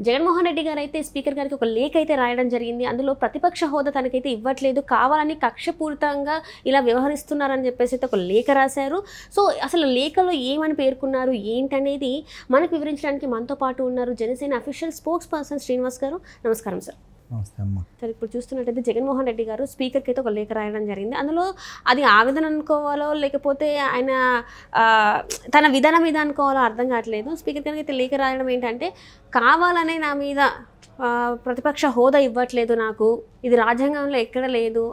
జగన్మోహన్ రెడ్డి గారు అయితే స్పీకర్ గారికి ఒక లేఖ అయితే రాయడం జరిగింది. అందులో ప్రతిపక్ష హోదా తనకైతే ఇవ్వట్లేదు, కావాలని కక్షపూరితంగా ఇలా వ్యవహరిస్తున్నారని చెప్పేసి అయితే ఒక లేఖ రాశారు. సో అసలు లేఖలో ఏమని పేర్కొన్నారు ఏంటనేది మనకు వివరించడానికి మనతో పాటు ఉన్నారు Janasena official spokes person Srinivas గారు. నమస్కారం సార్. నమస్తే అమ్మ. సార్, ఇప్పుడు చూస్తున్నట్టయితే జగన్మోహన్ రెడ్డి గారు స్పీకర్కి అయితే ఒక లేఖ రాయడం జరిగింది. అందులో అది ఆవేదన అనుకోవాలో లేకపోతే ఆయన తన విధానం మీద అనుకోవాలో అర్థం కావట్లేదు. స్పీకర్ గారికి అయితే లేఖ రాయడం ఏంటంటే, కావాలనే నా మీద ప్రతిపక్ష హోదా ఇవ్వట్లేదు, నాకు ఇది రాజ్యాంగంలో ఎక్కడ లేదు,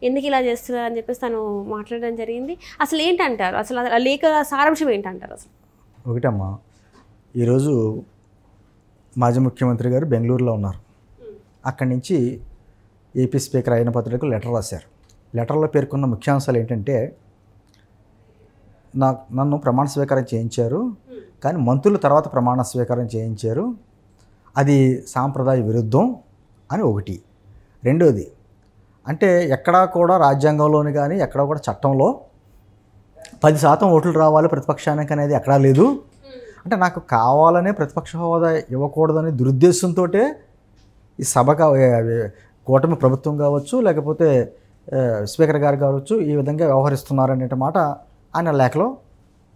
ఎందుకు ఇలా చేస్తున్నారు అని చెప్పేసి తను మాట్లాడడం జరిగింది. అసలు ఏంటంటారు, అసలు ఆ లేఖ సారాంశం ఏంటంటారు? అసలు ఒకటమ్మా, ఈరోజు మాజీ ముఖ్యమంత్రి గారు బెంగళూరులో ఉన్నారు. అక్కడి నుంచి ఏపీ స్పీకర్ అయిన పత్రికకు లెటర్ రాశారు. లెటర్లో పేర్కొన్న ముఖ్యాంశాలు ఏంటంటే, నన్ను ప్రమాణ స్వీకారం చేయించారు, కానీ మంత్రుల తర్వాత ప్రమాణ స్వీకారం చేయించారు, అది సాంప్రదాయ విరుద్ధం అని ఒకటి. రెండోది అంటే, ఎక్కడా కూడా రాజ్యాంగంలోని కానీ ఎక్కడా కూడా చట్టంలో 10% ఓట్లు రావాలి ప్రతిపక్షానికి అనేది ఎక్కడా లేదు. అంటే నాకు కావాలనే ప్రతిపక్ష హోదా ఇవ్వకూడదనే దురుద్దేశంతో ఈ సభ కూటమి ప్రభుత్వం కావచ్చు, లేకపోతే స్పీకర్ గారు కావచ్చు, ఈ విధంగా వ్యవహరిస్తున్నారనే మాట ఆయన లేఖలో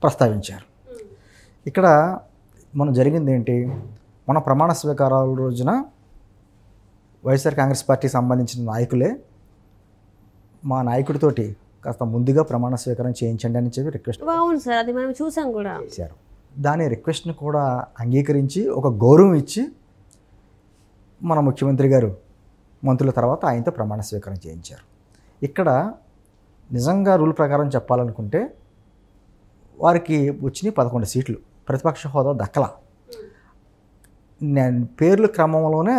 ప్రస్తావించారు. ఇక్కడ మనం జరిగింది ఏంటి, మన ప్రమాణ స్వీకారాల రోజున వైఎస్ఆర్ కాంగ్రెస్ పార్టీకి సంబంధించిన నాయకులే మా నాయకుడితోటి కాస్త ముందుగా ప్రమాణ స్వీకారం చేయించండి అని చెప్పి రిక్వెస్ట్. అవును సార్, అది మనం చూసాం కూడా చేశారు. దాని రిక్వెస్ట్ని కూడా అంగీకరించి ఒక గౌరవం ఇచ్చి మన ముఖ్యమంత్రి గారు మంత్రుల తర్వాత ఆయనతో ప్రమాణ స్వీకారం చేయించారు. ఇక్కడ నిజంగా రూల్ ప్రకారం చెప్పాలనుకుంటే వారికి వచ్చినాయి 11 సీట్లు, ప్రతిపక్ష హోదా దక్కల. నేను పేర్ల క్రమంలోనే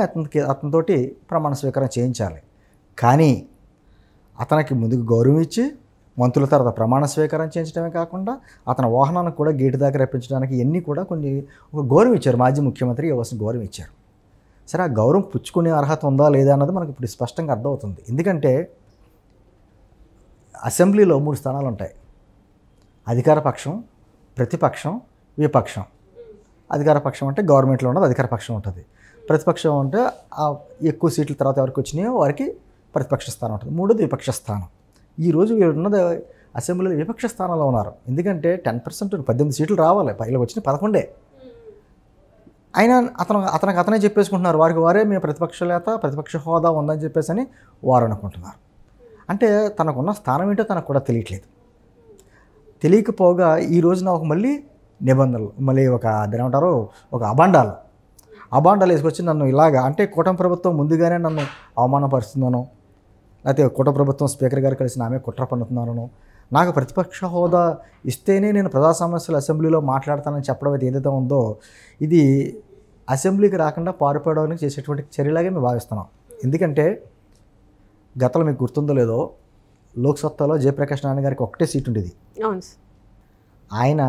అతనితోటి ప్రమాణ స్వీకారం చేయించాలి. కానీ అతనికి ముందుకు గౌరవం ఇచ్చి మంత్రుల తర్వాత ప్రమాణ స్వీకారం చేయించడమే కాకుండా అతని వాహనానికి కూడా గేటు దాకా రప్పించడానికి ఇవన్నీ కూడా కొన్ని ఒక గౌరవం ఇచ్చారు. మాజీ ముఖ్యమంత్రి ఇవ్వాల్సిన గౌరవం ఇచ్చారు. సరే, ఆ గౌరవం పుచ్చుకునే అర్హత ఉందా లేదా అన్నది మనకు ఇప్పుడు స్పష్టంగా అర్థమవుతుంది. ఎందుకంటే అసెంబ్లీలో 3 స్థానాలు ఉంటాయి: అధికార పక్షం, ప్రతిపక్షం, విపక్షం. అధికార పక్షం అంటే గవర్నమెంట్లో ఉన్నది అధికార పక్షం ఉంటుంది. ప్రతిపక్షం అంటే ఎక్కువ సీట్ల తర్వాత ఎవరికి వచ్చినాయో వారికి ప్రతిపక్ష స్థానం ఉంటుంది. మూడోది విపక్ష స్థానం. ఈరోజు ఉన్నది అసెంబ్లీలో విపక్ష స్థానంలో ఉన్నారు. ఎందుకంటే 10% 18 సీట్లు రావాలి, పైలో వచ్చినాయి 11. అయినా అతనే చెప్పేసుకుంటున్నారు, వారికి వారే మేము ప్రతిపక్ష హోదా ఉందని చెప్పేసి అని వారు అనుకుంటున్నారు. అంటే తనకున్న స్థానం ఏంటో తనకు కూడా తెలియట్లేదు. తెలియకపోగా ఈ రోజున ఒక మళ్ళీ నిబంధనలు, మళ్ళీ ఏమంటారు, ఒక అబాండాలు వేసుకొచ్చి నన్ను ఇలాగా, అంటే కూటమి ప్రభుత్వం ముందుగానే నన్ను అవమానపరుస్తుందనో, లేకపోతే కూటమి ప్రభుత్వం స్పీకర్ గారు కలిసి నామే కుట్ర పన్నుతున్నానో, నాకు ప్రతిపక్ష హోదా ఇస్తేనే నేను ప్రజా సమస్యలు అసెంబ్లీలో మాట్లాడతానని చెప్పడం అయితే ఏదైతే ఉందో, ఇది అసెంబ్లీకి రాకుండా పారిపోవడానికి చేసేటువంటి చర్యలాగే మేము భావిస్తున్నాం. ఎందుకంటే గతంలో మీకు గుర్తుందో లేదో, లోక్సత్తాలో జయప్రకాష్ నారాయణ గారికి ఒకటే సీట్ ఉండేది. ఆయన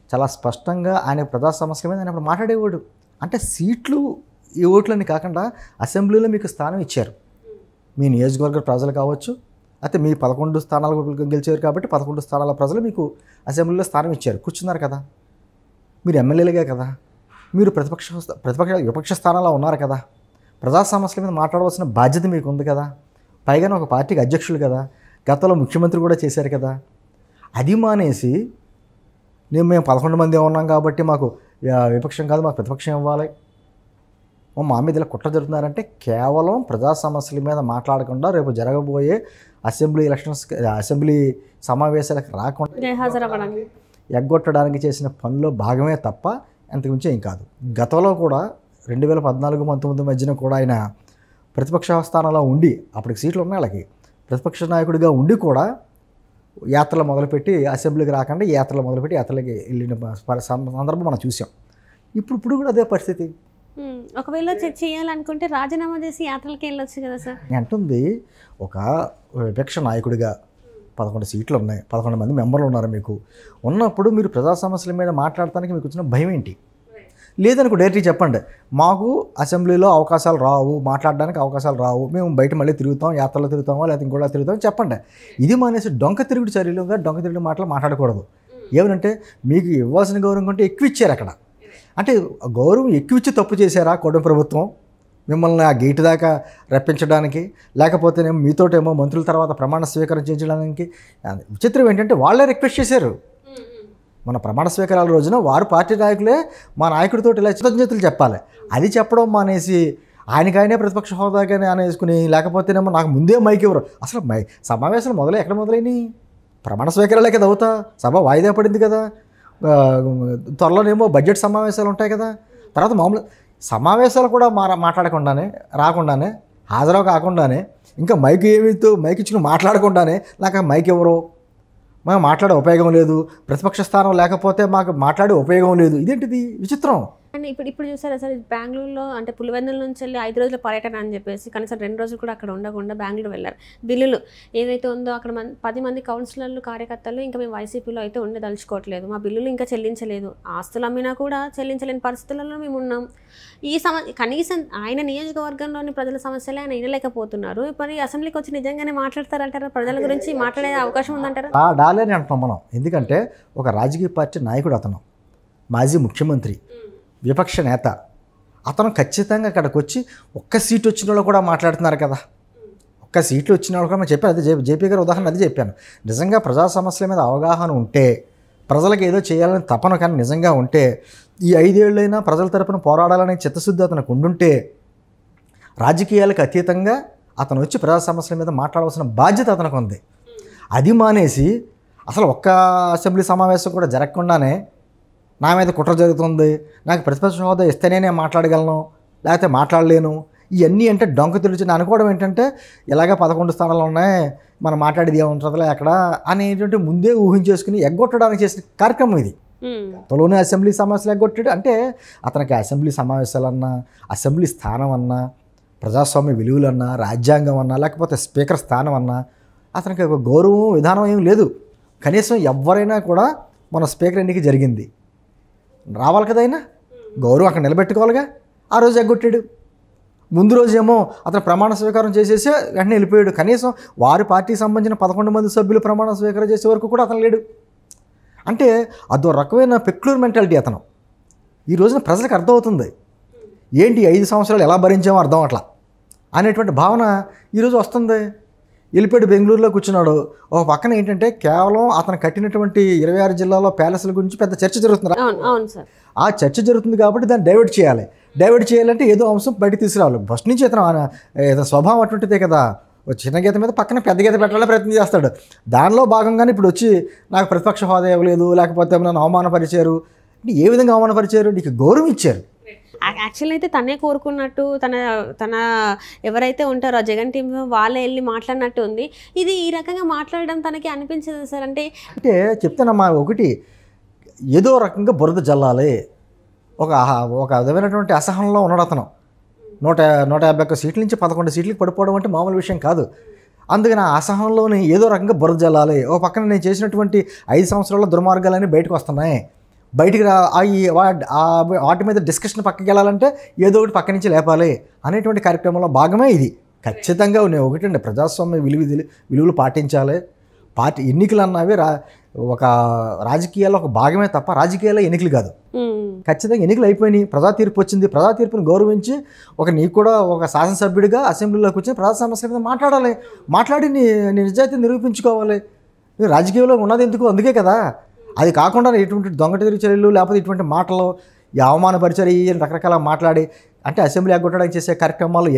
చాలా స్పష్టంగా ఆయన ప్రజా సమస్యల మీద ఆయన అప్పుడు మాట్లాడేవాడు. అంటే సీట్లు ఈ ఓట్లని కాకుండా అసెంబ్లీలో మీకు స్థానం ఇచ్చారు. మీ నియోజకవర్గ ప్రజలు కావచ్చు, అయితే మీ 11 స్థానాలు గెలిచారు కాబట్టి 11 స్థానాల ప్రజలు మీకు అసెంబ్లీలో స్థానం ఇచ్చారు, కూర్చున్నారు కదా. మీరు ఎమ్మెల్యేలుగా కదా, మీరు విపక్ష స్థానాల్లో ఉన్నారు కదా, ప్రజా సమస్యల మీద మాట్లాడవలసిన బాధ్యత మీకు ఉంది కదా. పైగా ఒక పార్టీకి అధ్యక్షులు కదా, గతంలో ముఖ్యమంత్రి కూడా చేశారు కదా. అది మానేసి మేము 11 మంది ఉన్నాం కాబట్టి మాకు విపక్షం కాదు, మాకు ప్రతిపక్షం ఇవ్వాలి, మా మీద ఇలా కుట్ర జరుగుతున్నారంటే కేవలం ప్రజా సమస్యల మీద మాట్లాడకుండా రేపు జరగబోయే అసెంబ్లీ సమావేశాలకు రాకుండా ఎగ్గొట్టడానికి చేసిన పనిలో భాగమే తప్ప అంతకుమించి ఏం కాదు. గతంలో కూడా 2014-19 మధ్యన కూడా ఆయన ప్రతిపక్ష స్థానంలో ఉండి, అప్పటికి సీట్లు ఉన్నాయి వాళ్ళకి, ప్రతిపక్ష నాయకుడిగా ఉండి కూడా యాత్రలు మొదలుపెట్టి అసెంబ్లీకి రాకుండా యాత్రలు మొదలుపెట్టి యాత్రలకి వెళ్ళిన సందర్భం మనం చూసాం. ఇప్పుడు కూడా అదే పరిస్థితి. ఒకవేళ చేయాలనుకుంటే రాజీనామా చేసి యాత్రలకి వెళ్ళొచ్చు కదా సార్. అంటుంది ఒక విపక్ష నాయకుడిగా 11 సీట్లు ఉన్నాయి, 11 మంది మెంబర్లు ఉన్నారు మీకు ఉన్నప్పుడు, మీరు ప్రజా సమస్యల మీద మాట్లాడటానికి మీకు వచ్చిన భయం ఏంటి? లేదనుకో డైరెక్ట్గా చెప్పండి, మాకు అసెంబ్లీలో అవకాశాలు రావు, మాట్లాడడానికి అవకాశాలు రావు, మేము బయట మళ్ళీ తిరుగుతాం, యాత్రలో తిరుగుతామో లేకపోతే ఇంకోలా తిరుగుతాం చెప్పండి. ఇది మానేసి డొంక తిరుగుడు చర్యలుగా డొంక తిరుగుడు మాటలు మాట్లాడకూడదు. ఏమనంటే మీకు ఇవ్వాల్సిన గౌరవం కంటే ఎక్కువ ఇచ్చారు అక్కడ. అంటే గౌరవం ఎక్కువ ఇచ్చి తప్పు చేశారా కూటమి ప్రభుత్వం మిమ్మల్ని ఆ గేటు దాకా రప్పించడానికి, లేకపోతేనేమో మీతోటేమో మంత్రుల తర్వాత ప్రమాణ స్వీకారం చేయించడానికి? విచిత్రం ఏంటంటే వాళ్ళే రిక్వెస్ట్ చేశారు. మన ప్రమాణ స్వీకారాల రోజున వారు పార్టీ నాయకులే మా నాయకుడితో ఇలా కృతజ్ఞతలు చెప్పాలి. అది చెప్పడం మానేసి ఆయనకైనా ప్రతిపక్ష హోదాగానే అనేసుకుని, లేకపోతేనేమో నాకు ముందే మైక్ ఇవ్వరు. అసలు సమావేశాలు ఎక్కడ మొదలైనవి? ప్రమాణ స్వీకారాలే కదా అవుతా, సభ వాయిదా పడింది కదా, త్వరలోనేమో బడ్జెట్ సమావేశాలు ఉంటాయి కదా, తర్వాత మామూలు సమావేశాలు కూడా మాట్లాడకుండానే, రాకుండానే, హాజరు కాకుండానే, ఇంకా మైక్ మైక్ ఇచ్చుకుని మాట్లాడకుండానే నాకు మైక్ ఎవరో, మేము మాట్లాడే ఉపయోగం లేదు, ప్రతిపక్ష స్థానం లేకపోతే మాకు మాట్లాడే ఉపయోగం లేదు. ఇదేంటిది విచిత్రం. అండ్ ఇప్పుడు చూసారా సార్, బెంగళూరులో అంటే పులివెందుల నుంచి వెళ్ళి 5 రోజుల పర్యటన అని చెప్పేసి కనీసం 2 రోజులు కూడా అక్కడ ఉండకుండా బెంగళూరు వెళ్ళారు. బిల్లులు ఏదైతే ఉందో అక్కడ 10 మంది కౌన్సిలర్లు కార్యకర్తలు ఇంకా మేము వైసీపీలో అయితే ఉండదలుచుకోవట్లేదు, మా బిల్లులు ఇంకా చెల్లించలేదు, ఆస్తులు అమ్మినా కూడా చెల్లించలేని పరిస్థితులలో మేము ఉన్నాం. కనీసం ఆయన నియోజకవర్గంలోని ప్రజల సమస్యలే ఆయన వినలేకపోతున్నారు. మరి అసెంబ్లీకి వచ్చి నిజంగానే మాట్లాడతారంటారా? ప్రజల గురించి మాట్లాడే అవకాశం ఉందంటారా? డాలే అని అంటున్నాం మనం. ఎందుకంటే ఒక రాజకీయ పార్టీ నాయకుడు అతను, మాజీ ముఖ్యమంత్రి, విపక్ష నేత, అతను ఖచ్చితంగా అక్కడికి వచ్చి ఒక్క సీటు వచ్చిన వాళ్ళు కూడా మాట్లాడుతున్నారు కదా. ఒక్క సీట్లు వచ్చిన వాళ్ళు కూడా చెప్పాను. అదే జేపీ గారి ఉదాహరణ అది చెప్పాను. నిజంగా ప్రజా సమస్యల మీద అవగాహన ఉంటే, ప్రజలకు ఏదో చేయాలని తపన కానీ నిజంగా ఉంటే, ఈ 5 ఏళ్ళైనా ప్రజల తరపున పోరాడాలనే చిత్తశుద్ధి అతనికి ఉండుంటే, రాజకీయాలకు అతీతంగా అతను వచ్చి ప్రజా సమస్యల మీద మాట్లాడవలసిన బాధ్యత అతనికి ఉంది. అది మానేసి అసలు ఒక్క అసెంబ్లీ సమావేశం కూడా జరగకుండానే నా మీద కుట్ర జరుగుతుంది, నాకు ప్రతిపక్ష హోదా ఇస్తేనే నేను మాట్లాడగలను, లేకపోతే మాట్లాడలేను, ఇవన్నీ అంటే డొంక తెలిసి అనుకోవడం ఏంటంటే ఇలాగ 11 స్థానాలు ఉన్నాయి, మనం మాట్లాడేది ఏముంటుందిలే అక్కడ అనేటువంటి ముందే ఊహించేసుకుని ఎగ్గొట్టడానికి చేసిన కార్యక్రమం ఇది. తొలోనే అసెంబ్లీ సమావేశాలు ఎగ్గొట్టాడు అంటే అతనికి అసెంబ్లీ సమావేశాలన్నా, అసెంబ్లీ స్థానం అన్నా, ప్రజాస్వామ్య విలువలన్నా, రాజ్యాంగం అన్నా, లేకపోతే స్పీకర్ స్థానం అన్నా అతనికి ఒక గౌరవం విధానం ఏం లేదు. కనీసం ఎవరైనా కూడా మన స్పీకర్ ఎన్నిక జరిగింది, రావాలి కదా, అయినా గౌరవం అక్కడ నిలబెట్టుకోవాలిగా. ఆ రోజు ఎగ్గొట్టాడు. ముందు రోజు ఏమో అతను ప్రమాణ స్వీకారం చేసేసి వెంటనే వెళ్ళిపోయాడు. కనీసం వారి పార్టీకి సంబంధించిన 11 మంది సభ్యులు ప్రమాణ స్వీకారం చేసే వరకు కూడా అతను లేడు. అంటే అదో రకమైన పెక్యులర్ మెంటాలిటీ అతను. ఈ రోజున ప్రజలకు అర్థమవుతుంది ఏంటి 5 సంవత్సరాలు ఎలా భరించామో అర్థం అట్లా అనేటువంటి భావన ఈరోజు వస్తుంది. వెళ్ళిపోయాడు, బెంగళూరులో కూర్చున్నాడు. ఒక పక్కన ఏంటంటే కేవలం అతను కట్టినటువంటి 26 జిల్లాలో ప్యాలెస్ల గురించి పెద్ద చర్చ జరుగుతుంది. ఆ చర్చ జరుగుతుంది కాబట్టి దాన్ని డైవర్ట్ చేయాలంటే ఏదో అంశం బయటకు తీసుకురావాలి. ఫస్ట్ నుంచి ఇతను స్వభావం అటువంటిదే కదా. చిన్న గీత మీద పక్కన పెద్ద గీత పెట్టాలని ప్రయత్నం చేస్తాడు. దానిలో భాగంగానే ఇప్పుడు వచ్చి నాకు ప్రతిపక్ష హోదా ఇవ్వలేదు, లేకపోతే నన్ను అవమానపరిచారు. ఏ విధంగా అవమానపరిచారు? నీకు గౌరవం ఇచ్చారు. యాక్చువల్ అయితే తనే కోరుకున్నట్టు తన ఎవరైతే ఉంటారో జగన్ టీం వాళ్ళే వెళ్ళి మాట్లాడినట్టు ఉంది. ఇది ఈ రకంగా మాట్లాడడం తనకి అనిపించదు సార్? అంటే చెప్తానమ్మా, ఒకటి ఏదో రకంగా బురద జల్లాలి, ఒక విధమైనటువంటి అసహనంలో ఉన్నాడు అతను. 151 సీట్ల నుంచి 11 సీట్లకు పడిపోవడం అంటే మామూలు విషయం కాదు. అందుకని ఆ అసహనంలోని ఏదో రకంగా బురద జల్లాలి. ఓ పక్కన నేను చేసినటువంటి 5 సంవత్సరాల దుర్మార్గాలన్నీ బయటకు వస్తున్నాయి, బయటికి వాటి మీద డిస్కషన్ పక్కకి వెళ్ళాలంటే ఏదో ఒకటి పక్క నుంచి లేపాలి అనేటువంటి కార్యక్రమంలో భాగమే ఇది. ఖచ్చితంగా ఒకటండి, ప్రజాస్వామ్య విలువలు పాటించాలి. పార్టీ ఎన్నికలు అన్నవి ఒక రాజకీయాల్లో ఒక భాగమే తప్ప రాజకీయాల్లో ఎన్నికలు కాదు. ఖచ్చితంగా ఎన్నికలు అయిపోయినాయి, ప్రజా తీర్పు వచ్చింది. ప్రజా తీర్పుని గౌరవించి నీకు కూడా ఒక శాసనసభ్యుడిగా అసెంబ్లీలోకి వచ్చి ప్రజా సమస్యల మీద మాట్లాడి నీ నిజాయితీ నిరూపించుకోవాలి. రాజకీయంలో ఉన్నది ఎందుకు? అందుకే కదా. అది కాకుండా ఇటువంటి దొంగటిదిరి చర్యలు, లేకపోతే ఇటువంటి మాటలు, అవమానపరిచారు, రకరకాల మాట్లాడి అంటే అసెంబ్లీ ఎగ్గొట్టడానికి చేసే కార్యక్రమాలు